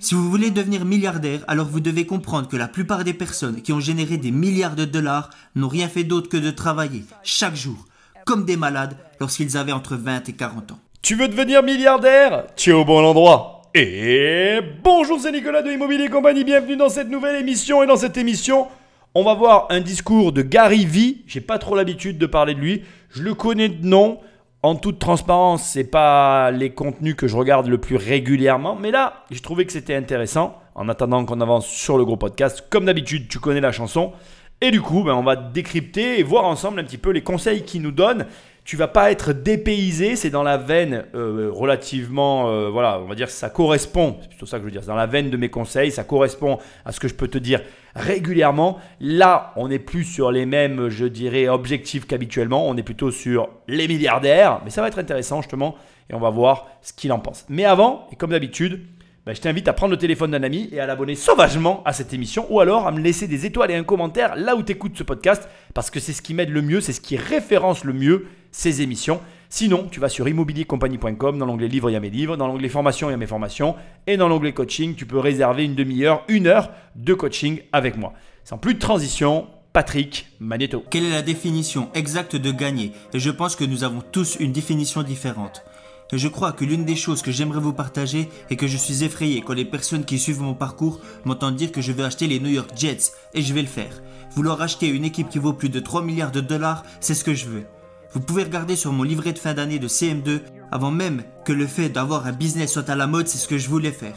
Si vous voulez devenir milliardaire, alors vous devez comprendre que la plupart des personnes qui ont généré des milliards de dollars n'ont rien fait d'autre que de travailler chaque jour, comme des malades, lorsqu'ils avaient entre 20 et 40 ans. Tu veux devenir milliardaire? Tu es au bon endroit. Et bonjour, c'est Nicolas de Immobilier Compagnie, bienvenue dans cette nouvelle émission. Et dans cette émission, on va voir un discours de Gary Vee. J'ai pas trop l'habitude de parler de lui, je le connais de nom. En toute transparence, c'est pas les contenus que je regarde le plus régulièrement, mais là, je trouvais que c'était intéressant. En attendant qu'on avance sur le gros podcast, comme d'habitude, tu connais la chanson. Et du coup, on va décrypter et voir ensemble un petit peu les conseils qu'il nous donne. Tu vas pas être dépaysé, c'est dans la veine relativement, voilà, on va dire que ça correspond, c'est plutôt ça que je veux dire, c'est dans la veine de mes conseils, ça correspond à ce que je peux te dire régulièrement. Là, on n'est plus sur les mêmes, je dirais, objectifs qu'habituellement, on est plutôt sur les milliardaires, mais ça va être intéressant justement et on va voir ce qu'il en pense. Mais avant, et comme d'habitude, je t'invite à prendre le téléphone d'un ami et à l'abonner sauvagement à cette émission ou alors à me laisser des étoiles et un commentaire là où tu écoutes ce podcast parce que c'est ce qui m'aide le mieux, c'est ce qui référence le mieux ces émissions. Sinon, tu vas sur immobiliercompagnie.com, dans l'onglet livres, il y a mes livres, dans l'onglet formation, il y a mes formations et dans l'onglet coaching, tu peux réserver une demi-heure, 1 heure de coaching avec moi. Sans plus de transition, Patrick Magnéto. Quelle est la définition exacte de gagner? Et je pense que nous avons tous une définition différente. Et je crois que l'une des choses que j'aimerais vous partager est que je suis effrayé quand les personnes qui suivent mon parcours m'entendent dire que je vais acheter les New York Jets, et je vais le faire. Vouloir acheter une équipe qui vaut plus de 3 milliards de dollars, c'est ce que je veux. Vous pouvez regarder sur mon livret de fin d'année de CM2, avant même que le fait d'avoir un business soit à la mode, c'est ce que je voulais faire.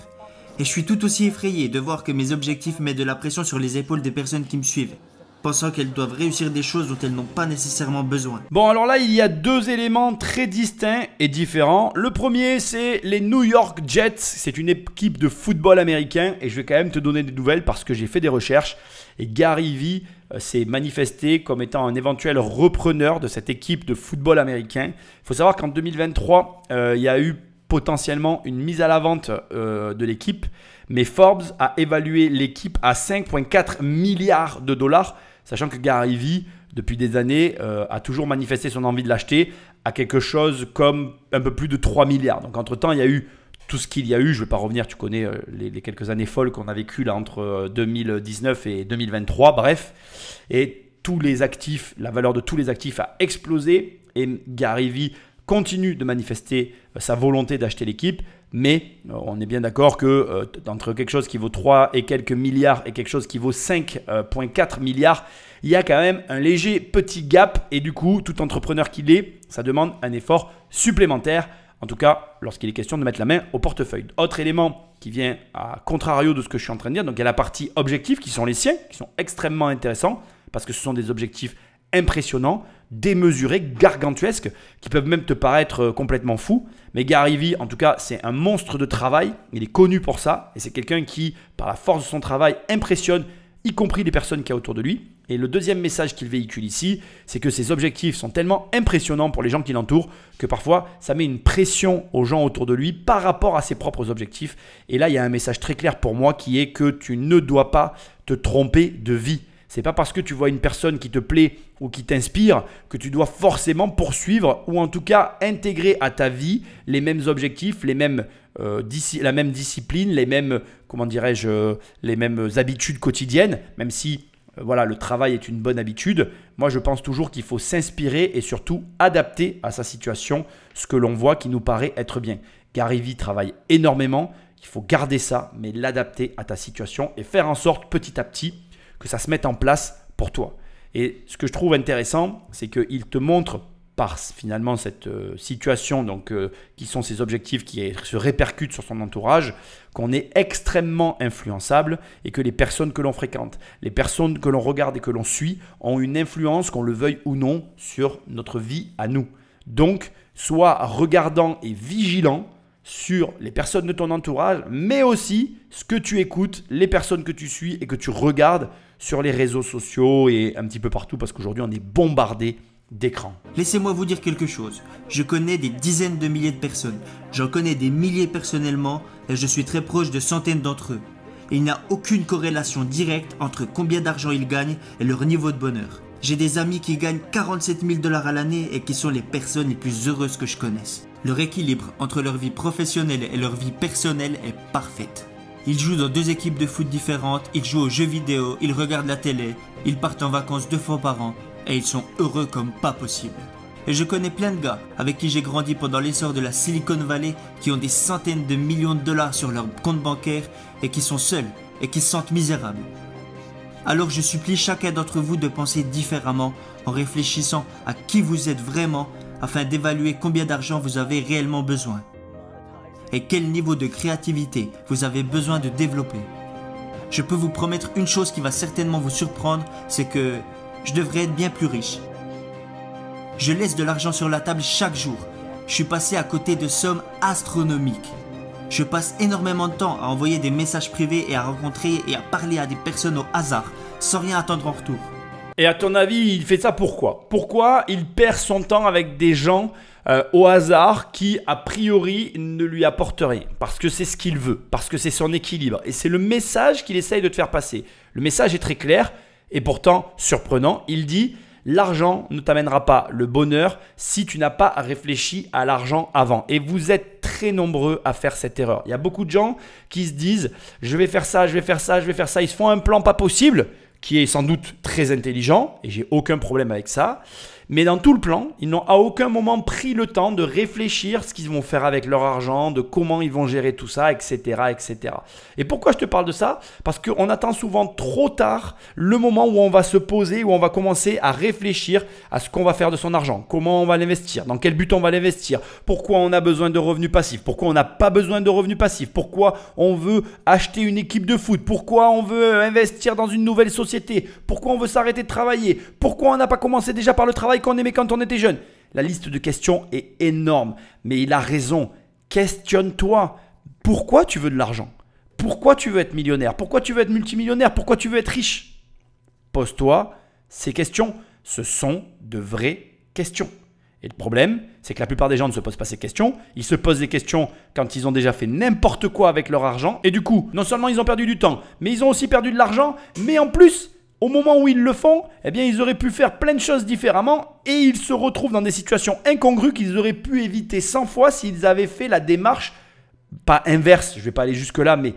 Et je suis tout aussi effrayé de voir que mes objectifs mettent de la pression sur les épaules des personnes qui me suivent, pensant qu'elles doivent réussir des choses dont elles n'ont pas nécessairement besoin. Bon, alors là, il y a deux éléments très distincts et différents. Le premier, c'est les New York Jets. C'est une équipe de football américain et je vais quand même te donner des nouvelles parce que j'ai fait des recherches. Et Gary Vee s'est manifesté comme étant un éventuel repreneur de cette équipe de football américain. Il faut savoir qu'en 2023, il y a eu potentiellement une mise à la vente de l'équipe. Mais Forbes a évalué l'équipe à 5,4 milliards de dollars. Sachant que Gary Vee, depuis des années, a toujours manifesté son envie de l'acheter à quelque chose comme un peu plus de 3 milliards. Donc entre-temps, il y a eu tout ce qu'il y a eu. Je ne vais pas revenir, tu connais les quelques années folles qu'on a vécues là, entre 2019 et 2023. Bref, et tous les actifs, la valeur de tous les actifs a explosé. Et Gary Vee continue de manifester sa volonté d'acheter l'équipe. Mais on est bien d'accord que entre quelque chose qui vaut 3 et quelques milliards et quelque chose qui vaut 5,4 milliards, il y a quand même un léger petit gap. Et du coup, tout entrepreneur qu'il est, ça demande un effort supplémentaire. En tout cas, lorsqu'il est question de mettre la main au portefeuille. Autre élément qui vient à contrario de ce que je suis en train de dire. Donc, il y a la partie objectifs qui sont les siens, qui sont extrêmement intéressants parce que ce sont des objectifs impressionnants, démesurés, gargantuesques, qui peuvent même te paraître complètement fous. Mais Gary Vee, en tout cas, c'est un monstre de travail. Il est connu pour ça. Et c'est quelqu'un qui, par la force de son travail, impressionne, y compris les personnes qu'il y a autour de lui. Et le deuxième message qu'il véhicule ici, c'est que ses objectifs sont tellement impressionnants pour les gens qui l'entourent que parfois, ça met une pression aux gens autour de lui par rapport à ses propres objectifs. Et là, il y a un message très clair pour moi qui est que tu ne dois pas te tromper de vie. C'est pas parce que tu vois une personne qui te plaît ou qui t'inspire que tu dois forcément poursuivre ou en tout cas intégrer à ta vie les mêmes objectifs, la même discipline, les mêmes, les mêmes habitudes quotidiennes, même si le travail est une bonne habitude. Moi, je pense toujours qu'il faut s'inspirer et surtout adapter à sa situation ce que l'on voit qui nous paraît être bien. Gary Vee travaille énormément, il faut garder ça, mais l'adapter à ta situation et faire en sorte petit à petit que ça se mette en place pour toi. Et ce que je trouve intéressant, c'est qu'il te montre par finalement cette situation, qui sont ses objectifs qui se répercutent sur son entourage, qu'on est extrêmement influençable et que les personnes que l'on fréquente, les personnes que l'on regarde et que l'on suit ont une influence, qu'on le veuille ou non, sur notre vie à nous. Donc, sois regardant et vigilant sur les personnes de ton entourage, mais aussi ce que tu écoutes, les personnes que tu suis et que tu regardes sur les réseaux sociaux et un petit peu partout parce qu'aujourd'hui, on est bombardé d'écrans. Laissez-moi vous dire quelque chose. Je connais des dizaines de milliers de personnes. J'en connais des milliers personnellement et je suis très proche de centaines d'entre eux. Et il n'y a aucune corrélation directe entre combien d'argent ils gagnent et leur niveau de bonheur. J'ai des amis qui gagnent 47 000 $ à l'année et qui sont les personnes les plus heureuses que je connaisse. Leur équilibre entre leur vie professionnelle et leur vie personnelle est parfaite. Ils jouent dans 2 équipes de foot différentes, ils jouent aux jeux vidéo, ils regardent la télé, ils partent en vacances 2 fois par an et ils sont heureux comme pas possible. Et je connais plein de gars avec qui j'ai grandi pendant l'essor de la Silicon Valley qui ont des centaines de millions de dollars sur leur compte bancaire et qui sont seuls et qui se sentent misérables. Alors je supplie chacun d'entre vous de penser différemment en réfléchissant à qui vous êtes vraiment afin d'évaluer combien d'argent vous avez réellement besoin et quel niveau de créativité vous avez besoin de développer. Je peux vous promettre une chose qui va certainement vous surprendre, c'est que je devrais être bien plus riche. Je laisse de l'argent sur la table chaque jour. Je suis passé à côté de sommes astronomiques. Je passe énormément de temps à envoyer des messages privés et à rencontrer et à parler à des personnes au hasard, sans rien attendre en retour. Et à ton avis, il fait ça pourquoi? Pourquoi il perd son temps avec des gens au hasard qui, a priori, ne lui apportent rien? Parce que c'est ce qu'il veut, parce que c'est son équilibre. Et c'est le message qu'il essaye de te faire passer. Le message est très clair et pourtant surprenant. Il dit « L'argent ne t'amènera pas le bonheur si tu n'as pas réfléchi à l'argent avant. » Et vous êtes très nombreux à faire cette erreur. Il y a beaucoup de gens qui se disent « Je vais faire ça, je vais faire ça, je vais faire ça. » Ils se font un plan pas possible qui est sans doute très intelligent et j'ai aucun problème avec ça. Mais dans tout le plan, ils n'ont à aucun moment pris le temps de réfléchir ce qu'ils vont faire avec leur argent, de comment ils vont gérer tout ça, etc., etc. Et pourquoi je te parle de ça? Parce qu'on attend souvent trop tard le moment où on va se poser, où on va commencer à réfléchir à ce qu'on va faire de son argent, comment on va l'investir, dans quel but on va l'investir, pourquoi on a besoin de revenus passifs, pourquoi on n'a pas besoin de revenus passifs, pourquoi on veut acheter une équipe de foot, pourquoi on veut investir dans une nouvelle société, pourquoi on veut s'arrêter de travailler, pourquoi on n'a pas commencé déjà par le travail qu'on aimait quand on était jeune. La liste de questions est énorme, mais il a raison. Questionne-toi. Pourquoi tu veux de l'argent? Pourquoi tu veux être millionnaire? Pourquoi tu veux être multimillionnaire? Pourquoi tu veux être riche? Pose-toi ces questions. Ce sont de vraies questions. Et le problème, c'est que la plupart des gens ne se posent pas ces questions. Ils se posent des questions quand ils ont déjà fait n'importe quoi avec leur argent. Et du coup, non seulement ils ont perdu du temps, mais ils ont aussi perdu de l'argent, mais en plus, au moment où ils le font, eh bien, ils auraient pu faire plein de choses différemment et ils se retrouvent dans des situations incongrues qu'ils auraient pu éviter 100 fois s'ils avaient fait la démarche, pas inverse, je ne vais pas aller jusque-là, mais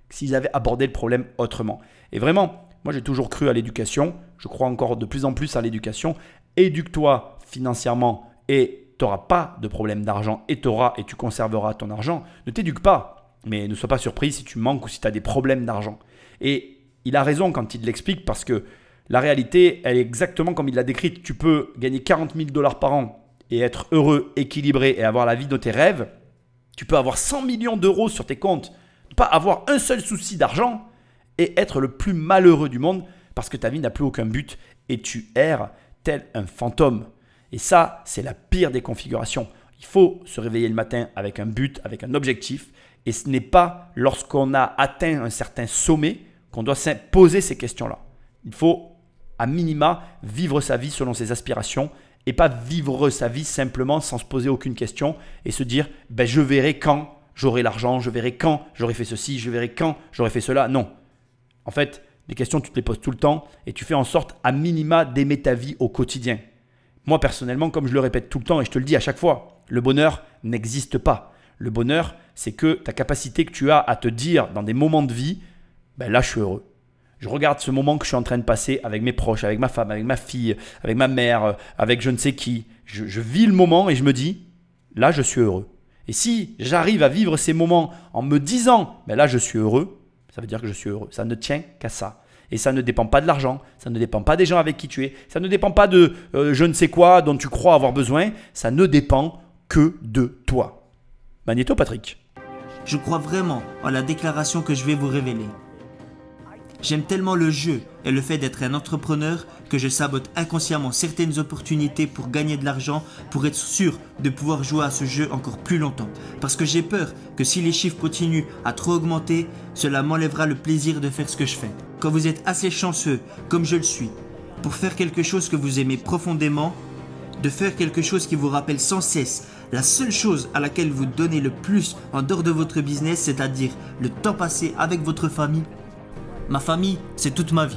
s'ils avaient abordé le problème autrement. Et vraiment, moi j'ai toujours cru à l'éducation, je crois encore de plus en plus à l'éducation. Éduque-toi financièrement et tu n'auras pas de problème d'argent et tu conserveras ton argent. Ne t'éduque pas, mais ne sois pas surpris si tu manques ou si tu as des problèmes d'argent. Et il a raison quand il l'explique parce que la réalité, elle est exactement comme il l'a décrite. Tu peux gagner 40 000 $ par an et être heureux, équilibré et avoir la vie de tes rêves. Tu peux avoir 100 millions d'euros sur tes comptes, ne pas avoir un seul souci d'argent et être le plus malheureux du monde parce que ta vie n'a plus aucun but et tu erres tel un fantôme. Et ça, c'est la pire des configurations. Il faut se réveiller le matin avec un but, avec un objectif. Et ce n'est pas lorsqu'on a atteint un certain sommet qu'on doit se poser ces questions-là. Il faut, à minima, vivre sa vie selon ses aspirations et pas vivre sa vie simplement sans se poser aucune question et se dire « je verrai quand j'aurai l'argent, je verrai quand j'aurai fait ceci, je verrai quand j'aurai fait cela ». Non. En fait, les questions, tu te les poses tout le temps et tu fais en sorte, à minima, d'aimer ta vie au quotidien. Moi, personnellement, comme je le répète tout le temps et je te le dis à chaque fois, le bonheur n'existe pas. Le bonheur, c'est que ta capacité que tu as à te dire dans des moments de vie, là, je suis heureux. Je regarde ce moment que je suis en train de passer avec mes proches, avec ma femme, avec ma fille, avec ma mère, avec je ne sais qui. Je vis le moment et je me dis, là, je suis heureux. Et si j'arrive à vivre ces moments en me disant, là, je suis heureux, ça veut dire que je suis heureux. Ça ne tient qu'à ça. Et ça ne dépend pas de l'argent, ça ne dépend pas des gens avec qui tu es, ça ne dépend pas de je ne sais quoi dont tu crois avoir besoin, ça ne dépend que de toi. Magnéto Patrick. Je crois vraiment en la déclaration que je vais vous révéler. J'aime tellement le jeu et le fait d'être un entrepreneur que je sabote inconsciemment certaines opportunités pour gagner de l'argent pour être sûr de pouvoir jouer à ce jeu encore plus longtemps. Parce que j'ai peur que si les chiffres continuent à trop augmenter, cela m'enlèvera le plaisir de faire ce que je fais. Quand vous êtes assez chanceux, comme je le suis, pour faire quelque chose que vous aimez profondément, de faire quelque chose qui vous rappelle sans cesse la seule chose à laquelle vous donnez le plus en dehors de votre business, c'est-à-dire le temps passé avec votre famille. Ma famille, c'est toute ma vie.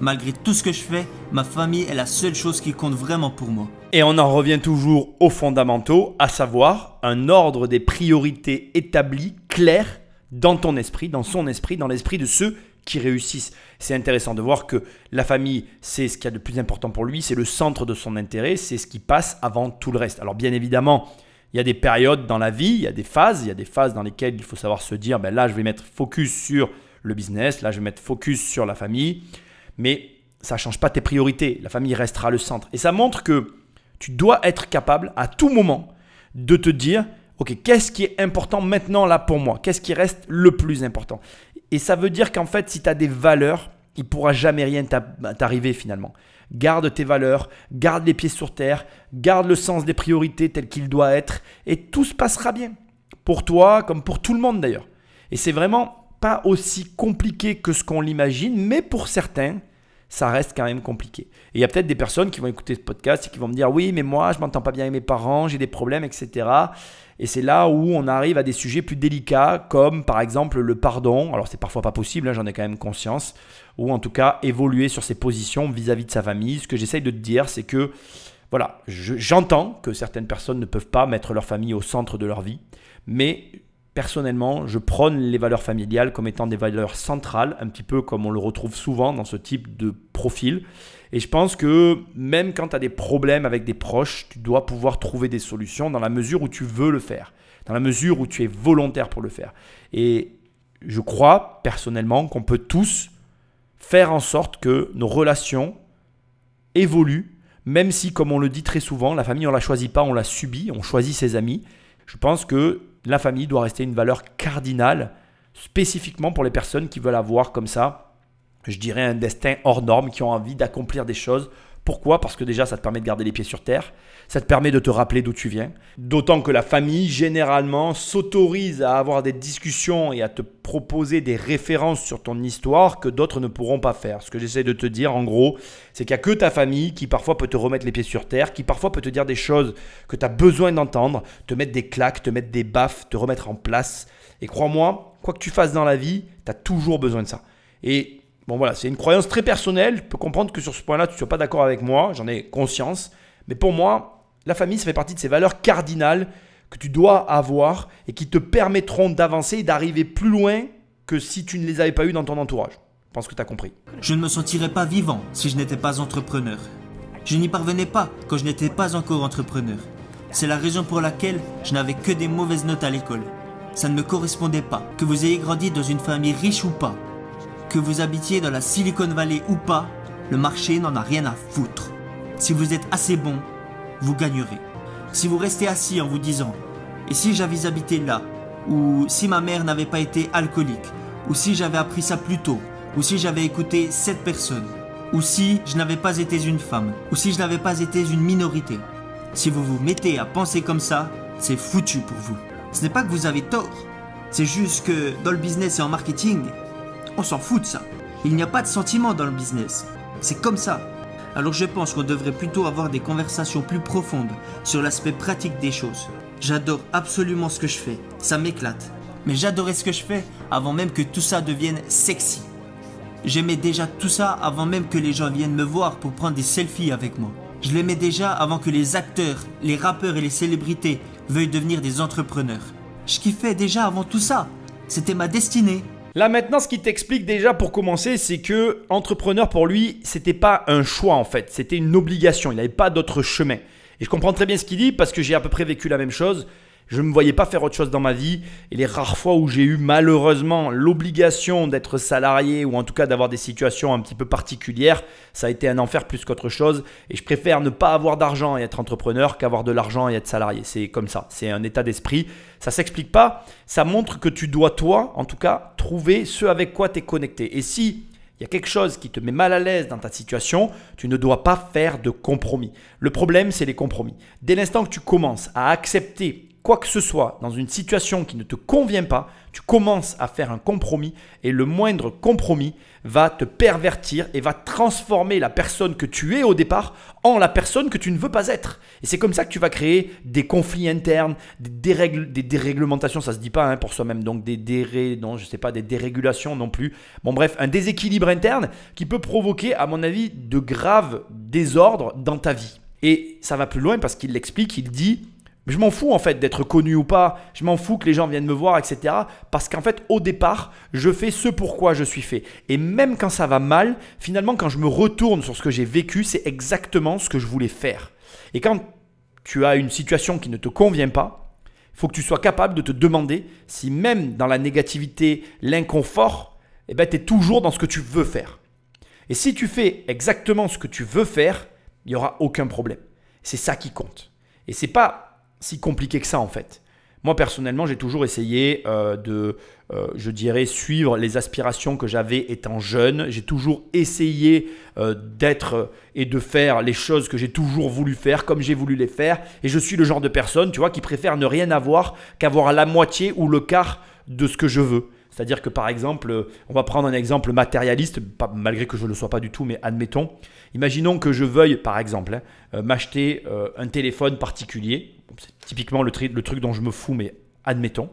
Malgré tout ce que je fais, ma famille est la seule chose qui compte vraiment pour moi. Et on en revient toujours aux fondamentaux, à savoir un ordre des priorités établi, clair, dans ton esprit, dans son esprit, dans l'esprit de ceux qui réussissent. C'est intéressant de voir que la famille, c'est ce qu'il y a de plus important pour lui, c'est le centre de son intérêt, c'est ce qui passe avant tout le reste. Alors bien évidemment, il y a des périodes dans la vie, il y a des phases dans lesquelles il faut savoir se dire, là je vais mettre focus sur le business, là je vais mettre focus sur la famille, mais ça ne change pas tes priorités, la famille restera le centre. Et ça montre que tu dois être capable à tout moment de te dire, ok, qu'est-ce qui est important maintenant là pour moi? Qu'est-ce qui reste le plus important? Et ça veut dire qu'en fait, si tu as des valeurs, il ne pourra jamais rien t'arriver finalement. Garde tes valeurs, garde les pieds sur terre, garde le sens des priorités tel qu'il doit être et tout se passera bien. Pour toi comme pour tout le monde d'ailleurs. Et c'est vraiment pas aussi compliqué que ce qu'on l'imagine, mais pour certains, ça reste quand même compliqué. Et il y a peut-être des personnes qui vont écouter ce podcast et qui vont me dire « Oui, mais moi, je ne m'entends pas bien avec mes parents, j'ai des problèmes, etc. » Et c'est là où on arrive à des sujets plus délicats, comme par exemple le pardon. Alors, c'est parfois pas possible, j'en ai quand même conscience. Ou en tout cas, évoluer sur ses positions vis-à-vis de sa famille. Ce que j'essaye de te dire, c'est que voilà, j'entends que certaines personnes ne peuvent pas mettre leur famille au centre de leur vie. Mais personnellement, je prône les valeurs familiales comme étant des valeurs centrales, un petit peu comme on le retrouve souvent dans ce type de profil. Et je pense que même quand tu as des problèmes avec des proches, tu dois pouvoir trouver des solutions dans la mesure où tu veux le faire, dans la mesure où tu es volontaire pour le faire. Et je crois personnellement qu'on peut tous faire en sorte que nos relations évoluent, même si, comme on le dit très souvent, la famille, on ne la choisit pas, on la subit, on choisit ses amis. Je pense que la famille doit rester une valeur cardinale, spécifiquement pour les personnes qui veulent avoir comme ça, je dirais, un destin hors norme, qui ont envie d'accomplir des choses. Pourquoi? Parce que déjà, ça te permet de garder les pieds sur terre, ça te permet de te rappeler d'où tu viens. D'autant que la famille, généralement, s'autorise à avoir des discussions et à te proposer des références sur ton histoire que d'autres ne pourront pas faire. Ce que j'essaie de te dire, en gros, c'est qu'il n'y a que ta famille qui parfois peut te remettre les pieds sur terre, qui parfois peut te dire des choses que tu as besoin d'entendre, te mettre des claques, te mettre des baffes, te remettre en place. Et crois-moi, quoi que tu fasses dans la vie, tu as toujours besoin de ça. Et bon voilà, c'est une croyance très personnelle. Je peux comprendre que sur ce point-là, tu ne sois pas d'accord avec moi. J'en ai conscience. Mais pour moi, la famille, ça fait partie de ces valeurs cardinales que tu dois avoir et qui te permettront d'avancer et d'arriver plus loin que si tu ne les avais pas eues dans ton entourage. Je pense que tu as compris. Je ne me sentirais pas vivant si je n'étais pas entrepreneur. Je n'y parvenais pas quand je n'étais pas encore entrepreneur. C'est la raison pour laquelle je n'avais que des mauvaises notes à l'école. Ça ne me correspondait pas. Que vous ayez grandi dans une famille riche ou pas, que vous habitiez dans la Silicon Valley ou pas, le marché n'en a rien à foutre. Si vous êtes assez bon, vous gagnerez. Si vous restez assis en vous disant « Et si j'avais habité là ?» ou « Si ma mère n'avait pas été alcoolique ?» ou « Si j'avais appris ça plus tôt ?» ou « Si j'avais écouté cette personne ?» ou « Si je n'avais pas été une femme ?» ou « Si je n'avais pas été une minorité ?» Si vous vous mettez à penser comme ça, c'est foutu pour vous. Ce n'est pas que vous avez tort. C'est juste que dans le business et en marketing, on s'en fout de ça. Il n'y a pas de sentiment dans le business. C'est comme ça. Alors je pense qu'on devrait plutôt avoir des conversations plus profondes sur l'aspect pratique des choses. J'adore absolument ce que je fais. Ça m'éclate. Mais j'adorais ce que je fais avant même que tout ça devienne sexy. J'aimais déjà tout ça avant même que les gens viennent me voir pour prendre des selfies avec moi. Je l'aimais déjà avant que les acteurs, les rappeurs et les célébrités veuillent devenir des entrepreneurs. Je kiffais déjà avant tout ça. C'était ma destinée. Là maintenant, ce qui t'explique déjà pour commencer, c'est que entrepreneur pour lui, c'était pas un choix en fait, c'était une obligation, il n'avait pas d'autre chemin. Et je comprends très bien ce qu'il dit parce que j'ai à peu près vécu la même chose. Je ne me voyais pas faire autre chose dans ma vie et les rares fois où j'ai eu malheureusement l'obligation d'être salarié ou en tout cas d'avoir des situations un petit peu particulières, ça a été un enfer plus qu'autre chose et je préfère ne pas avoir d'argent et être entrepreneur qu'avoir de l'argent et être salarié. C'est comme ça, c'est un état d'esprit. Ça ne s'explique pas, ça montre que tu dois toi en tout cas trouver ce avec quoi tu es connecté. Et si il y a quelque chose qui te met mal à l'aise dans ta situation, tu ne dois pas faire de compromis. Le problème, c'est les compromis. Dès l'instant que tu commences à accepter quoi que ce soit dans une situation qui ne te convient pas, tu commences à faire un compromis et le moindre compromis va te pervertir et va transformer la personne que tu es au départ en la personne que tu ne veux pas être. Et c'est comme ça que tu vas créer des conflits internes, des déréglementations, ça ne se dit pas hein, pour soi-même, donc des dérégulations non plus. Bon bref, un déséquilibre interne qui peut provoquer à mon avis de graves désordres dans ta vie. Et ça va plus loin parce qu'il l'explique, il dit: Je m'en fous en fait d'être connu ou pas, je m'en fous que les gens viennent me voir, etc. Parce qu'en fait, au départ, je fais ce pourquoi je suis fait. Et même quand ça va mal, finalement, quand je me retourne sur ce que j'ai vécu, c'est exactement ce que je voulais faire. Et quand tu as une situation qui ne te convient pas, il faut que tu sois capable de te demander si même dans la négativité, l'inconfort, tu es toujours dans ce que tu veux faire. Et si tu fais exactement ce que tu veux faire, il n'y aura aucun problème. C'est ça qui compte. Et ce n'est pas si compliqué que ça en fait. Moi personnellement, j'ai toujours essayé je dirais, suivre les aspirations que j'avais étant jeune. J'ai toujours essayé d'être et de faire les choses que j'ai toujours voulu faire comme j'ai voulu les faire. Et je suis le genre de personne, tu vois, qui préfère ne rien avoir qu'avoir la moitié ou le quart de ce que je veux. C'est-à-dire que par exemple, on va prendre un exemple matérialiste, malgré que je ne le sois pas du tout, mais admettons. Imaginons que je veuille, par exemple, m'acheter un téléphone particulier. C'est typiquement le truc dont je me fous, mais admettons.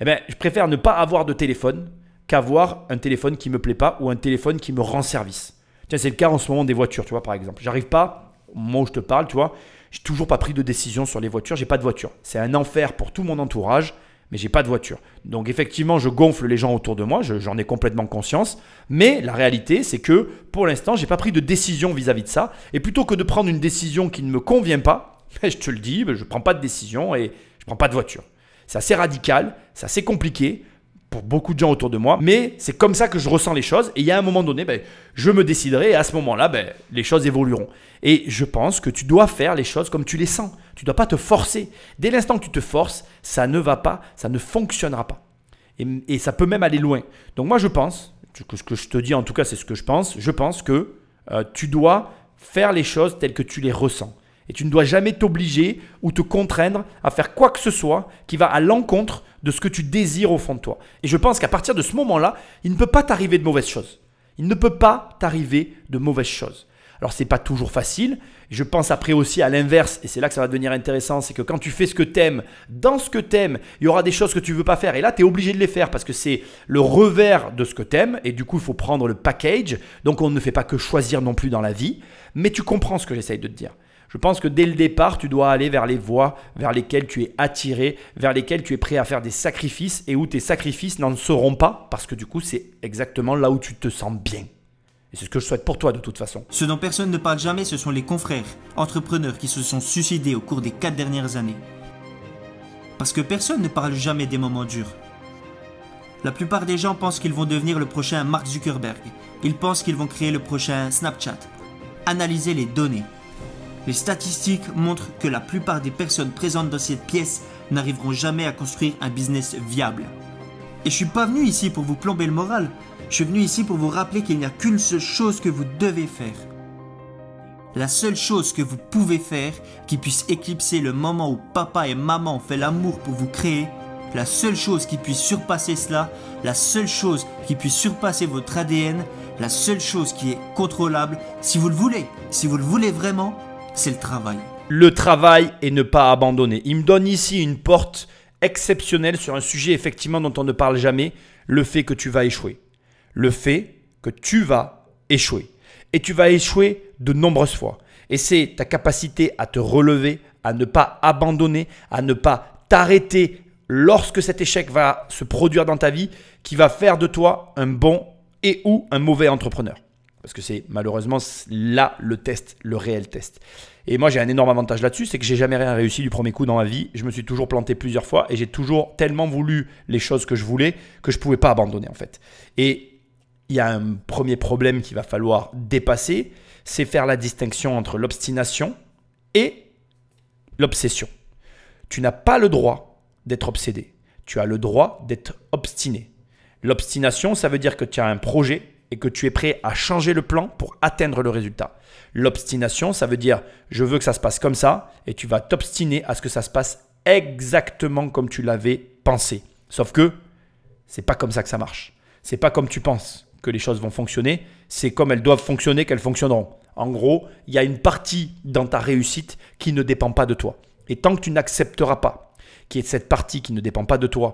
Eh bien, je préfère ne pas avoir de téléphone qu'avoir un téléphone qui ne me plaît pas ou un téléphone qui me rend service. Tiens, c'est le cas en ce moment des voitures, tu vois, par exemple. J'arrive pas, au moment où je te parle, tu vois, j'ai toujours pas pris de décision sur les voitures. J'ai pas de voiture. C'est un enfer pour tout mon entourage, mais j'ai pas de voiture. Donc effectivement, je gonfle les gens autour de moi, j'en ai complètement conscience. Mais la réalité, c'est que pour l'instant, j'ai pas pris de décision vis-à-vis de ça. Et plutôt que de prendre une décision qui ne me convient pas, je te le dis, je ne prends pas de décision et je ne prends pas de voiture. C'est assez radical, c'est assez compliqué pour beaucoup de gens autour de moi, mais c'est comme ça que je ressens les choses. Et il y a un moment donné, je me déciderai et à ce moment-là, les choses évolueront. Et je pense que tu dois faire les choses comme tu les sens. Tu ne dois pas te forcer. Dès l'instant que tu te forces, ça ne va pas, ça ne fonctionnera pas. Et ça peut même aller loin. Donc moi, je pense, ce que je te dis en tout cas, c'est ce que je pense que tu dois faire les choses telles que tu les ressens. Et tu ne dois jamais t'obliger ou te contraindre à faire quoi que ce soit qui va à l'encontre de ce que tu désires au fond de toi. Et je pense qu'à partir de ce moment-là, il ne peut pas t'arriver de mauvaises choses. Il ne peut pas t'arriver de mauvaises choses. Alors, ce n'est pas toujours facile. Je pense après aussi à l'inverse, et c'est là que ça va devenir intéressant, c'est que quand tu fais ce que tu aimes, dans ce que tu aimes, il y aura des choses que tu ne veux pas faire. Et là, tu es obligé de les faire parce que c'est le revers de ce que tu aimes. Et du coup, il faut prendre le package. Donc, on ne fait pas que choisir non plus dans la vie. Mais tu comprends ce que j'essaye de te dire. Je pense que dès le départ, tu dois aller vers les voies vers lesquelles tu es attiré, vers lesquelles tu es prêt à faire des sacrifices et où tes sacrifices n'en seront pas parce que du coup, c'est exactement là où tu te sens bien. Et c'est ce que je souhaite pour toi de toute façon. Ce dont personne ne parle jamais, ce sont les confrères, entrepreneurs qui se sont suicidés au cours des 4 dernières années. Parce que personne ne parle jamais des moments durs. La plupart des gens pensent qu'ils vont devenir le prochain Mark Zuckerberg. Ils pensent qu'ils vont créer le prochain Snapchat. Analysez les données. Les statistiques montrent que la plupart des personnes présentes dans cette pièce n'arriveront jamais à construire un business viable. Et je suis pas venu ici pour vous plomber le moral. Je suis venu ici pour vous rappeler qu'il n'y a qu'une seule chose que vous devez faire. La seule chose que vous pouvez faire qui puisse éclipser le moment où papa et maman ont fait l'amour pour vous créer, la seule chose qui puisse surpasser cela, la seule chose qui puisse surpasser votre ADN, la seule chose qui est contrôlable, si vous le voulez vraiment, c'est le travail. Le travail et ne pas abandonner. Il me donne ici une porte exceptionnelle sur un sujet effectivement dont on ne parle jamais, le fait que tu vas échouer. Le fait que tu vas échouer. Et tu vas échouer de nombreuses fois. Et c'est ta capacité à te relever, à ne pas abandonner, à ne pas t'arrêter lorsque cet échec va se produire dans ta vie qui va faire de toi un bon et ou un mauvais entrepreneur. Parce que c'est malheureusement là le test, le réel test. Et moi, j'ai un énorme avantage là-dessus, c'est que j'ai jamais rien réussi du premier coup dans ma vie. Je me suis toujours planté plusieurs fois et j'ai toujours tellement voulu les choses que je voulais que je ne pouvais pas abandonner en fait. Et il y a un premier problème qu'il va falloir dépasser, c'est faire la distinction entre l'obstination et l'obsession. Tu n'as pas le droit d'être obsédé. Tu as le droit d'être obstiné. L'obstination, ça veut dire que tu as un projet et que tu es prêt à changer le plan pour atteindre le résultat. L'obstination, ça veut dire je veux que ça se passe comme ça et tu vas t'obstiner à ce que ça se passe exactement comme tu l'avais pensé. Sauf que c'est pas comme ça que ça marche. C'est pas comme tu penses que les choses vont fonctionner, c'est comme elles doivent fonctionner qu'elles fonctionneront. En gros, il y a une partie dans ta réussite qui ne dépend pas de toi. Et tant que tu n'accepteras pas qu'il y ait cette partie qui ne dépend pas de toi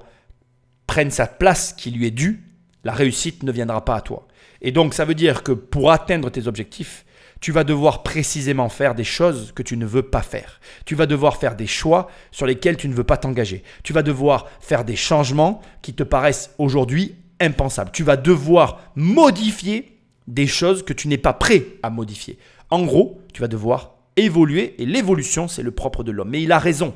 prenne sa place qui lui est due, la réussite ne viendra pas à toi. Et donc, ça veut dire que pour atteindre tes objectifs, Tu vas devoir précisément faire des choses que tu ne veux pas faire. Tu vas devoir faire des choix sur lesquels tu ne veux pas t'engager. Tu vas devoir faire des changements qui te paraissent aujourd'hui impensables. Tu vas devoir modifier des choses que tu n'es pas prêt à modifier. En gros, tu vas devoir évoluer et l'évolution, c'est le propre de l'homme. Mais il a raison.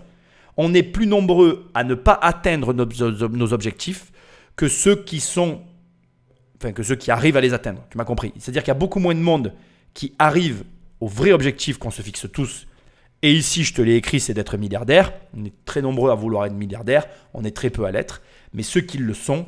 On est plus nombreux à ne pas atteindre nos objectifs que ceux qui arrivent à les atteindre. Tu m'as compris. C'est-à-dire qu'il y a beaucoup moins de monde qui arrive au vrai objectif qu'on se fixe tous. Et ici, je te l'ai écrit, c'est d'être milliardaire. On est très nombreux à vouloir être milliardaire. On est très peu à l'être. Mais ceux qui le sont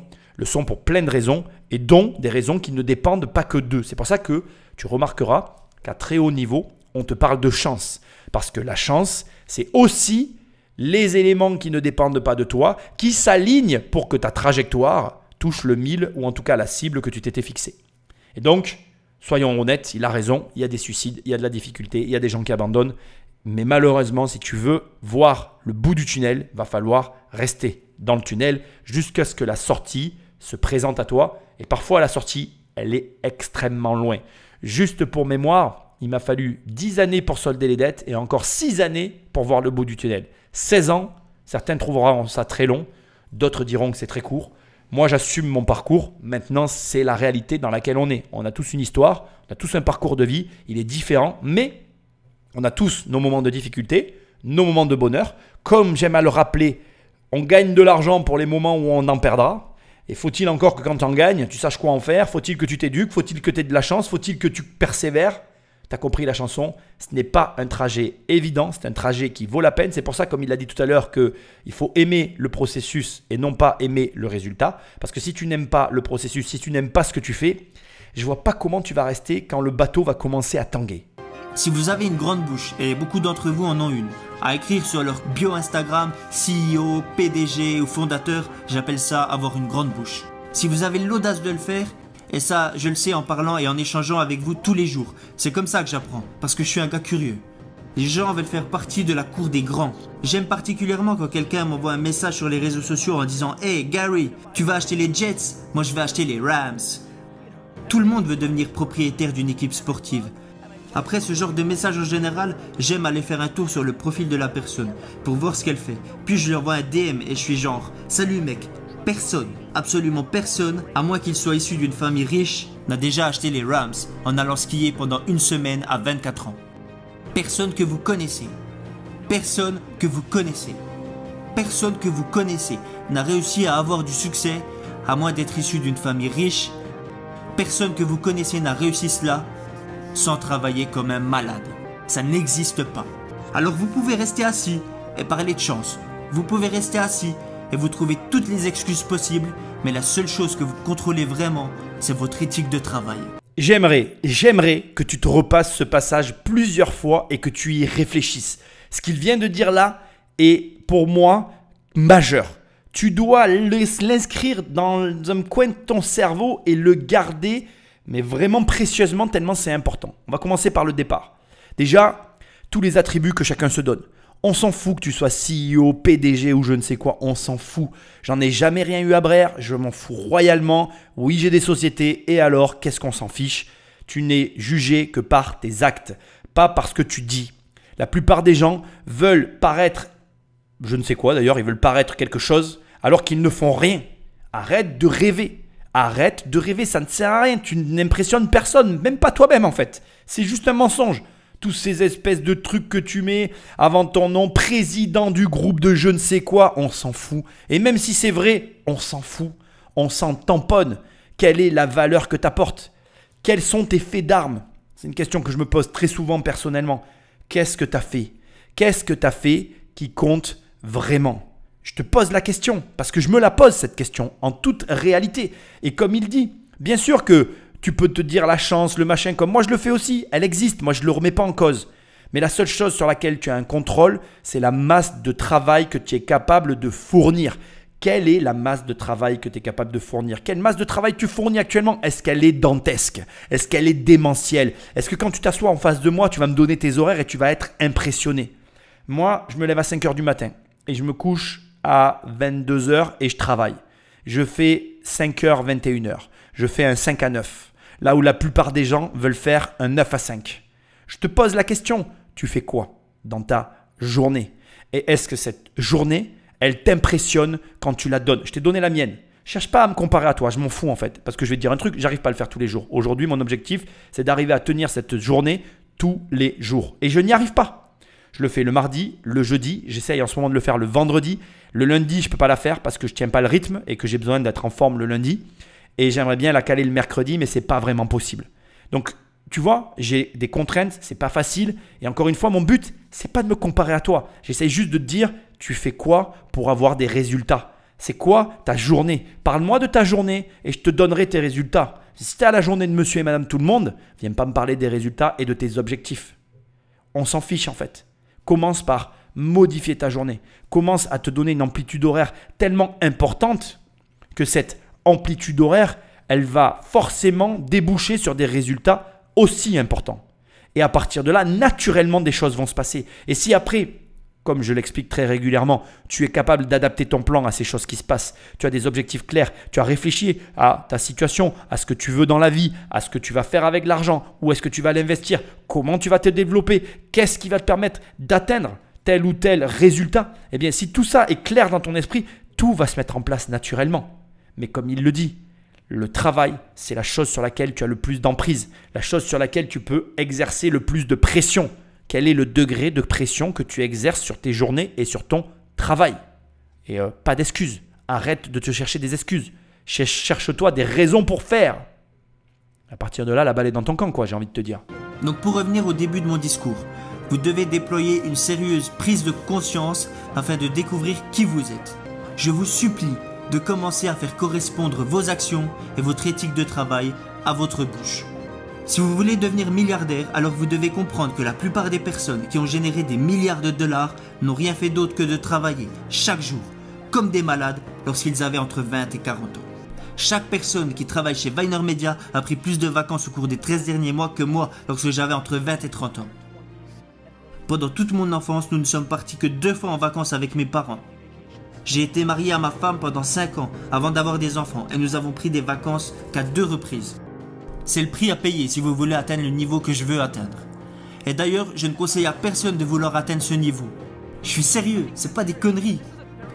pour plein de raisons et dont des raisons qui ne dépendent pas que d'eux. C'est pour ça que tu remarqueras qu'à très haut niveau, on te parle de chance. Parce que la chance, c'est aussi les éléments qui ne dépendent pas de toi, qui s'alignent pour que ta trajectoire touche le 1000 ou en tout cas la cible que tu t'étais fixée. Et donc, soyons honnêtes, il a raison, il y a des suicides, il y a de la difficulté, il y a des gens qui abandonnent. Mais malheureusement, si tu veux voir le bout du tunnel, il va falloir rester dans le tunnel jusqu'à ce que la sortie se présente à toi. Et parfois, la sortie, elle est extrêmement loin. Juste pour mémoire, il m'a fallu 10 années pour solder les dettes et encore 6 années pour voir le bout du tunnel. 16 ans, certains trouveront ça très long, d'autres diront que c'est très court. Moi, j'assume mon parcours. Maintenant, c'est la réalité dans laquelle on est. On a tous une histoire, on a tous un parcours de vie. Il est différent, mais on a tous nos moments de difficulté, nos moments de bonheur. Comme j'aime à le rappeler, on gagne de l'argent pour les moments où on en perdra. Et faut-il encore que quand tu en gagnes, tu saches quoi en faire? Faut-il que tu t'éduques? Faut-il que tu aies de la chance? Faut-il que tu persévères? Tu as compris la chanson? Ce n'est pas un trajet évident, c'est un trajet qui vaut la peine. C'est pour ça, comme il l'a dit tout à l'heure, qu'il faut aimer le processus et non pas aimer le résultat. Parce que si tu n'aimes pas le processus, si tu n'aimes pas ce que tu fais, je ne vois pas comment tu vas rester quand le bateau va commencer à tanguer. Si vous avez une grande bouche, et beaucoup d'entre vous en ont une, à écrire sur leur bio Instagram, CEO, PDG ou fondateur, j'appelle ça avoir une grande bouche. Si vous avez l'audace de le faire, et ça, je le sais en parlant et en échangeant avec vous tous les jours. C'est comme ça que j'apprends, parce que je suis un gars curieux. Les gens veulent faire partie de la cour des grands. J'aime particulièrement quand quelqu'un m'envoie un message sur les réseaux sociaux en disant « Hey Gary, tu vas acheter les Jets, moi je vais acheter les Rams. » Tout le monde veut devenir propriétaire d'une équipe sportive. Après ce genre de message en général, j'aime aller faire un tour sur le profil de la personne pour voir ce qu'elle fait. Puis je lui envoie un DM et je suis genre « Salut mec ». Personne, absolument personne, à moins qu'il soit issu d'une famille riche, n'a déjà acheté les Rams en allant skier pendant une semaine à 24 ans. Personne que vous connaissez. Personne que vous connaissez. Personne que vous connaissez n'a réussi à avoir du succès à moins d'être issu d'une famille riche. Personne que vous connaissez n'a réussi cela sans travailler comme un malade. Ça n'existe pas. Alors vous pouvez rester assis et parler de chance. Vous pouvez rester assis et vous trouvez toutes les excuses possibles, mais la seule chose que vous contrôlez vraiment, c'est votre éthique de travail. J'aimerais que tu te repasses ce passage plusieurs fois et que tu y réfléchisses. Ce qu'il vient de dire là est pour moi majeur. Tu dois l'inscrire dans un coin de ton cerveau et le garder, mais vraiment précieusement tellement c'est important. On va commencer par le départ. Déjà, tous les attributs que chacun se donne. On s'en fout que tu sois CEO, PDG ou je ne sais quoi, on s'en fout. J'en ai jamais rien eu à Brère, je m'en fous royalement. Oui, j'ai des sociétés et alors, qu'est-ce qu'on s'en fiche? Tu n'es jugé que par tes actes, pas par ce que tu dis. La plupart des gens veulent paraître, je ne sais quoi d'ailleurs, ils veulent paraître quelque chose alors qu'ils ne font rien. Arrête de rêver. Arrête de rêver, ça ne sert à rien. Tu n'impressionnes personne, même pas toi-même en fait. C'est juste un mensonge. Tous ces espèces de trucs que tu mets avant ton nom, président du groupe de je ne sais quoi, on s'en fout. Et même si c'est vrai, on s'en fout. On s'en tamponne. Quelle est la valeur que tu apportes? Quels sont tes faits d'armes? C'est une question que je me pose très souvent personnellement. Qu'est-ce que tu as fait? Qu'est-ce que tu as fait qui compte vraiment? Je te pose la question parce que je me la pose cette question en toute réalité. Et comme il dit, bien sûr que tu peux te dire la chance, le machin, comme moi je le fais aussi. Elle existe, moi je ne le remets pas en cause. Mais la seule chose sur laquelle tu as un contrôle, c'est la masse de travail que tu es capable de fournir. Quelle est la masse de travail que tu es capable de fournir? Quelle masse de travail tu fournis actuellement? Est-ce qu'elle est dantesque? Est-ce qu'elle est démentielle? Est-ce que quand tu t'assois en face de moi, tu vas me donner tes horaires et tu vas être impressionné? Moi, je me lève à 5 h du matin et je me couche à 22 h et je travaille. Je fais 5 h, 21 h. Je fais un 5 à 9. Là où la plupart des gens veulent faire un 9 à 5. Je te pose la question, tu fais quoi dans ta journée? Et est-ce que cette journée, elle t'impressionne quand tu la donnes? Je t'ai donné la mienne. Cherche pas à me comparer à toi, je m'en fous en fait. Parce que je vais te dire un truc, j'arrive pas à le faire tous les jours. Aujourd'hui, mon objectif, c'est d'arriver à tenir cette journée tous les jours. Et je n'y arrive pas. Je le fais le mardi, le jeudi, j'essaye en ce moment de le faire le vendredi. Le lundi, je ne peux pas la faire parce que je ne tiens pas le rythme et que j'ai besoin d'être en forme le lundi. Et j'aimerais bien la caler le mercredi, mais ce n'est pas vraiment possible. Donc, tu vois, j'ai des contraintes, ce n'est pas facile. Et encore une fois, mon but, ce n'est pas de me comparer à toi. J'essaye juste de te dire, tu fais quoi pour avoir des résultats? C'est quoi ta journée? Parle-moi de ta journée et je te donnerai tes résultats. Si tu es à la journée de monsieur et madame tout le monde, viens pas me parler des résultats et de tes objectifs. On s'en fiche en fait. Commence par modifier ta journée. Commence à te donner une amplitude horaire tellement importante que cette amplitude horaire, elle va forcément déboucher sur des résultats aussi importants. Et à partir de là, naturellement, des choses vont se passer. Et si après, comme je l'explique très régulièrement, tu es capable d'adapter ton plan à ces choses qui se passent. Tu as des objectifs clairs, tu as réfléchi à ta situation, à ce que tu veux dans la vie, à ce que tu vas faire avec l'argent, où est-ce que tu vas l'investir, comment tu vas te développer, qu'est-ce qui va te permettre d'atteindre tel ou tel résultat. Eh bien, si tout ça est clair dans ton esprit, tout va se mettre en place naturellement. Mais comme il le dit, le travail, c'est la chose sur laquelle tu as le plus d'emprise, la chose sur laquelle tu peux exercer le plus de pression. Quel est le degré de pression que tu exerces sur tes journées et sur ton travail? Et pas d'excuses. Arrête de te chercher des excuses. Cherche-toi des raisons pour faire. À partir de là, la balle est dans ton camp, quoi, j'ai envie de te dire. Donc pour revenir au début de mon discours, vous devez déployer une sérieuse prise de conscience afin de découvrir qui vous êtes. Je vous supplie de commencer à faire correspondre vos actions et votre éthique de travail à votre bouche. Si vous voulez devenir milliardaire, alors vous devez comprendre que la plupart des personnes qui ont généré des milliards de dollars n'ont rien fait d'autre que de travailler chaque jour, comme des malades, lorsqu'ils avaient entre 20 et 40 ans. Chaque personne qui travaille chez VaynerMedia a pris plus de vacances au cours des 13 derniers mois que moi lorsque j'avais entre 20 et 30 ans. Pendant toute mon enfance, nous ne sommes partis que 2 fois en vacances avec mes parents. J'ai été marié à ma femme pendant 5 ans avant d'avoir des enfants et nous avons pris des vacances qu'à 2 reprises. C'est le prix à payer si vous voulez atteindre le niveau que je veux atteindre. Et d'ailleurs, je ne conseille à personne de vouloir atteindre ce niveau. Je suis sérieux, c'est pas des conneries.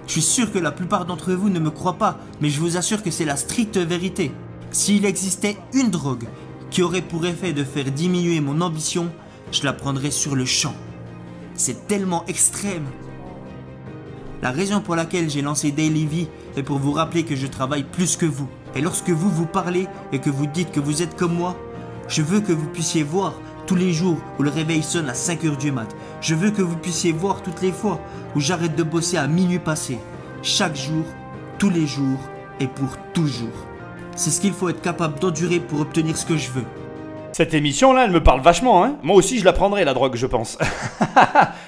Je suis sûr que la plupart d'entre vous ne me croient pas, mais je vous assure que c'est la stricte vérité. S'il existait une drogue qui aurait pour effet de faire diminuer mon ambition, je la prendrais sur le champ. C'est tellement extrême. La raison pour laquelle j'ai lancé DailyVee est pour vous rappeler que je travaille plus que vous. Et lorsque vous parlez et que vous dites que vous êtes comme moi, je veux que vous puissiez voir tous les jours où le réveil sonne à 5 h du mat. Je veux que vous puissiez voir toutes les fois où j'arrête de bosser à minuit passé. Chaque jour, tous les jours et pour toujours. C'est ce qu'il faut être capable d'endurer pour obtenir ce que je veux. Cette émission-là, elle me parle vachement. Hein. Moi aussi, je la prendrai, la drogue, je pense.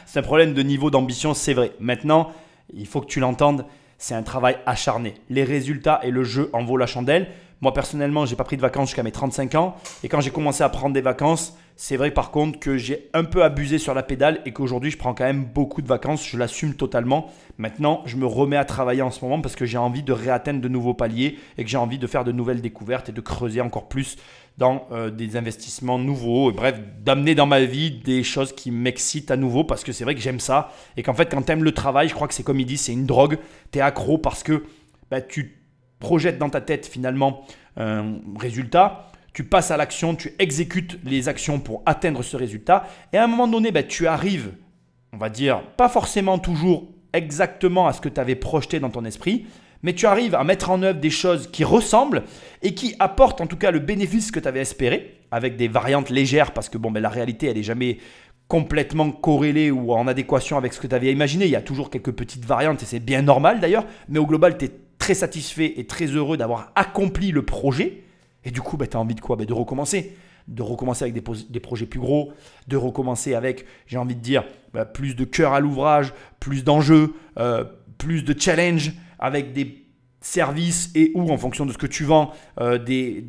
C'est un problème de niveau d'ambition, c'est vrai. Maintenant, il faut que tu l'entendes. C'est un travail acharné. Les résultats et le jeu en vaut la chandelle. Moi, personnellement, je n'ai pas pris de vacances jusqu'à mes 35 ans. Et quand j'ai commencé à prendre des vacances, c'est vrai par contre que j'ai un peu abusé sur la pédale et qu'aujourd'hui, je prends quand même beaucoup de vacances. Je l'assume totalement. Maintenant, je me remets à travailler en ce moment parce que j'ai envie de réatteindre de nouveaux paliers et que j'ai envie de faire de nouvelles découvertes et de creuser encore plus dans des investissements nouveaux. Et bref, d'amener dans ma vie des choses qui m'excitent à nouveau parce que c'est vrai que j'aime ça. Et qu'en fait, quand tu aimes le travail, je crois que c'est comme il dit, c'est une drogue. Tu es accro parce que tu projettes dans ta tête finalement un résultat. Tu passes à l'action, tu exécutes les actions pour atteindre ce résultat. Et à un moment donné, tu arrives, on va dire, pas forcément toujours exactement à ce que tu avais projeté dans ton esprit, mais tu arrives à mettre en œuvre des choses qui ressemblent et qui apportent en tout cas le bénéfice que tu avais espéré, avec des variantes légères parce que la réalité, elle n'est jamais complètement corrélée ou en adéquation avec ce que tu avais imaginé. Il y a toujours quelques petites variantes et c'est bien normal d'ailleurs, mais au global, tu es très satisfait et très heureux d'avoir accompli le projet. Et du coup, tu as envie de quoi? De recommencer. De recommencer avec des projets plus gros, de recommencer avec, j'ai envie de dire, plus de cœur à l'ouvrage, plus d'enjeux, plus de challenge, avec des services et ou en fonction de ce que tu vends, des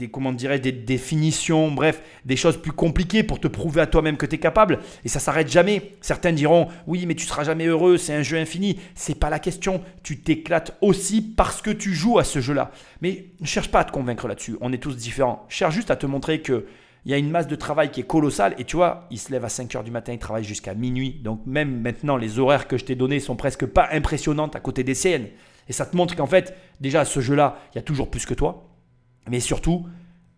définitions, bref, des choses plus compliquées pour te prouver à toi-même que tu es capable. Et ça ne s'arrête jamais. Certains diront, oui, mais tu ne seras jamais heureux, c'est un jeu infini. Ce n'est pas la question. Tu t'éclates aussi parce que tu joues à ce jeu-là. Mais ne cherche pas à te convaincre là-dessus. On est tous différents. Cherche juste à te montrer que il y a une masse de travail qui est colossale. Et tu vois, il se lève à 5 heures du matin, il travaille jusqu'à minuit. Donc même maintenant, les horaires que je t'ai donnés sont presque pas impressionnantes à côté des siennes. Et ça te montre qu'en fait, déjà à ce jeu-là, il y a toujours plus que toi. Mais surtout,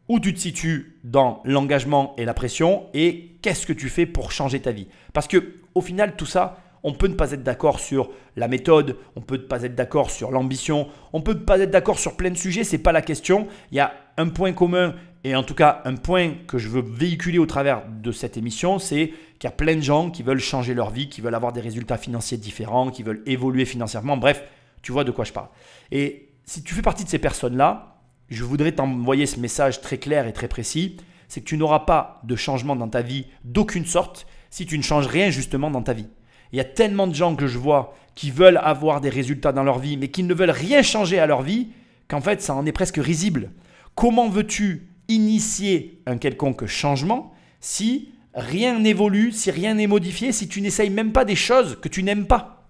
où tu te situes dans l'engagement et la pression et qu'est-ce que tu fais pour changer ta vie. Parce qu'au final, tout ça, on peut ne pas être d'accord sur la méthode, on peut ne pas être d'accord sur l'ambition, on peut ne pas être d'accord sur plein de sujets, ce n'est pas la question. Il y a un point commun et en tout cas un point que je veux véhiculer au travers de cette émission, c'est qu'il y a plein de gens qui veulent changer leur vie, qui veulent avoir des résultats financiers différents, qui veulent évoluer financièrement. Bref, tu vois de quoi je parle. Et si tu fais partie de ces personnes-là, je voudrais t'envoyer ce message très clair et très précis, c'est que tu n'auras pas de changement dans ta vie d'aucune sorte si tu ne changes rien justement dans ta vie. Il y a tellement de gens que je vois qui veulent avoir des résultats dans leur vie, mais qui ne veulent rien changer à leur vie, qu'en fait, ça en est presque risible. Comment veux-tu initier un quelconque changement si rien n'évolue, si rien n'est modifié, si tu n'essayes même pas des choses que tu n'aimes pas?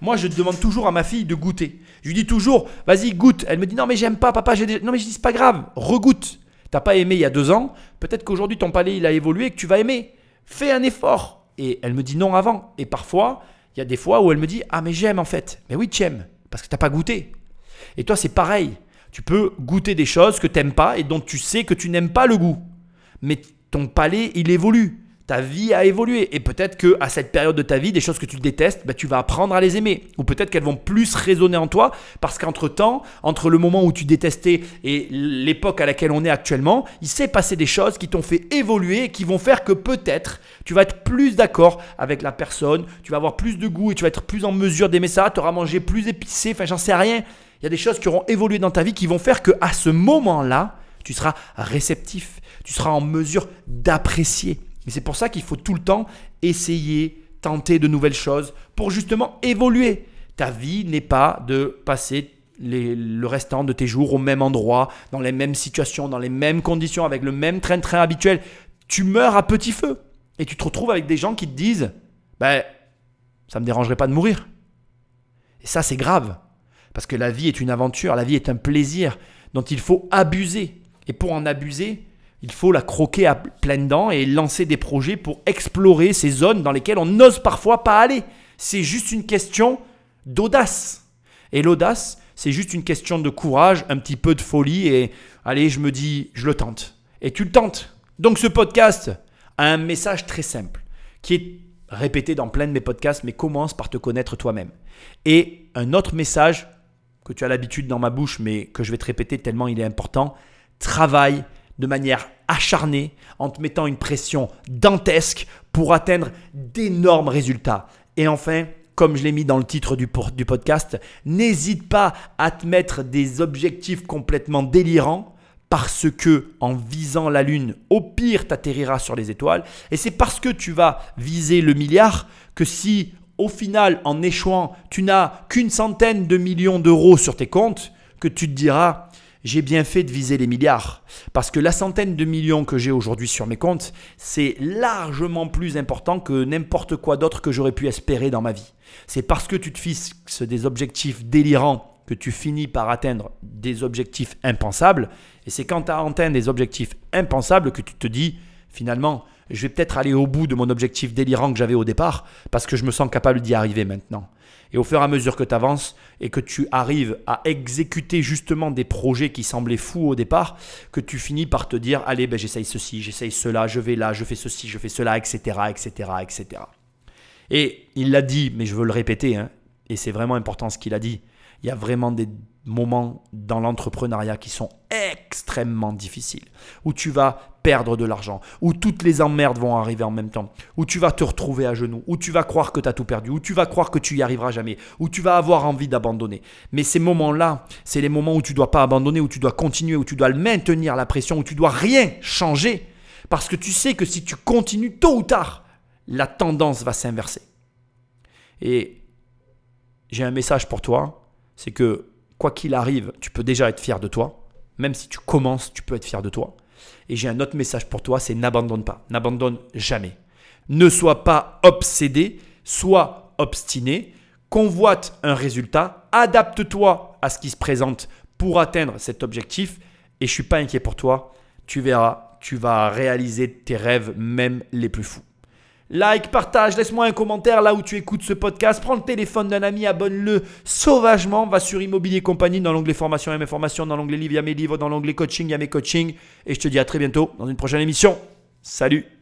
Moi, je demande toujours à ma fille de goûter. Je lui dis toujours, vas-y, goûte. Elle me dit, non, mais j'aime pas, papa. Non, mais je dis, c'est pas grave, regoute. T'as pas aimé il y a 2 ans, peut-être qu'aujourd'hui, ton palais, il a évolué et que tu vas aimer. Fais un effort. Et elle me dit non avant. Et parfois, il y a des fois où elle me dit « Ah, mais j'aime en fait ». Mais oui, tu aimes parce que tu n'as pas goûté. Et toi, c'est pareil. Tu peux goûter des choses que tu n'aimes pas et dont tu sais que tu n'aimes pas le goût. Mais ton palais, il évolue. Ta vie a évolué. Et peut-être qu'à cette période de ta vie, des choses que tu détestes, tu vas apprendre à les aimer. Ou peut-être qu'elles vont plus résonner en toi parce qu'entre-temps, entre le moment où tu détestais et l'époque à laquelle on est actuellement, il s'est passé des choses qui t'ont fait évoluer et qui vont faire que peut-être tu vas être plus d'accord avec la personne, tu vas avoir plus de goût et tu vas être plus en mesure d'aimer ça, tu auras mangé plus épicé, enfin j'en sais rien. Il y a des choses qui auront évolué dans ta vie qui vont faire qu'à ce moment-là, tu seras réceptif, tu seras en mesure d'apprécier. Et c'est pour ça qu'il faut tout le temps essayer, tenter de nouvelles choses pour justement évoluer. Ta vie n'est pas de passer le restant de tes jours au même endroit, dans les mêmes situations, dans les mêmes conditions, avec le même train-train habituel. Tu meurs à petit feu et tu te retrouves avec des gens qui te disent « ça ne me dérangerait pas de mourir ». Et ça, c'est grave parce que la vie est une aventure, la vie est un plaisir dont il faut abuser. Et pour en abuser, il faut la croquer à pleines dents et lancer des projets pour explorer ces zones dans lesquelles on n'ose parfois pas aller. C'est juste une question d'audace. Et l'audace, c'est juste une question de courage, un petit peu de folie et allez, je me dis, je le tente. Et tu le tentes. Donc ce podcast a un message très simple qui est répété dans plein de mes podcasts, mais commence par te connaître toi-même. Et un autre message que tu as l'habitude dans ma bouche, mais que je vais te répéter tellement il est important, travaille de manière acharnée, en te mettant une pression dantesque pour atteindre d'énormes résultats. Et enfin, comme je l'ai mis dans le titre du podcast, n'hésite pas à te mettre des objectifs complètement délirants parce que en visant la lune, au pire, tu atterriras sur les étoiles. Et c'est parce que tu vas viser le milliard que si au final, en échouant, tu n'as qu'une centaine de millions d'euros sur tes comptes, que tu te diras « j'ai bien fait de viser les milliards ». Parce que la centaine de millions que j'ai aujourd'hui sur mes comptes, c'est largement plus important que n'importe quoi d'autre que j'aurais pu espérer dans ma vie. C'est parce que tu te fixes des objectifs délirants que tu finis par atteindre des objectifs impensables. Et c'est quand tu as atteint des objectifs impensables que tu te dis finalement « je vais peut-être aller au bout de mon objectif délirant que j'avais au départ parce que je me sens capable d'y arriver maintenant ». Et au fur et à mesure que tu avances et que tu arrives à exécuter justement des projets qui semblaient fous au départ, que tu finis par te dire « allez, j'essaye ceci, j'essaye cela, je vais là, je fais ceci, je fais cela, etc. etc., etc. » Et il l'a dit, mais je veux le répéter, et c'est vraiment important ce qu'il a dit, il y a vraiment des moments dans l'entrepreneuriat qui sont extrêmement difficiles, où tu vas perdre de l'argent, où toutes les emmerdes vont arriver en même temps, où tu vas te retrouver à genoux, où tu vas croire que tu as tout perdu, où tu vas croire que tu y arriveras jamais, où tu vas avoir envie d'abandonner. Mais ces moments-là, c'est les moments où tu ne dois pas abandonner, où tu dois continuer, où tu dois maintenir la pression, où tu ne dois rien changer, parce que tu sais que si tu continues tôt ou tard, la tendance va s'inverser. Et j'ai un message pour toi, c'est que quoi qu'il arrive, tu peux déjà être fier de toi. Même si tu commences, tu peux être fier de toi. Et j'ai un autre message pour toi, c'est n'abandonne pas. N'abandonne jamais. Ne sois pas obsédé, sois obstiné. Convoite un résultat. Adapte-toi à ce qui se présente pour atteindre cet objectif. Et je ne suis pas inquiet pour toi. Tu verras, tu vas réaliser tes rêves, même les plus fous. Like, partage, laisse-moi un commentaire là où tu écoutes ce podcast. Prends le téléphone d'un ami, abonne-le sauvagement. Va sur Immobilier Compagnie dans l'onglet formation, il y a mes formations. Dans l'onglet livres, il y a mes livres. Dans l'onglet coaching, il y a mes coachings. Et je te dis à très bientôt dans une prochaine émission. Salut!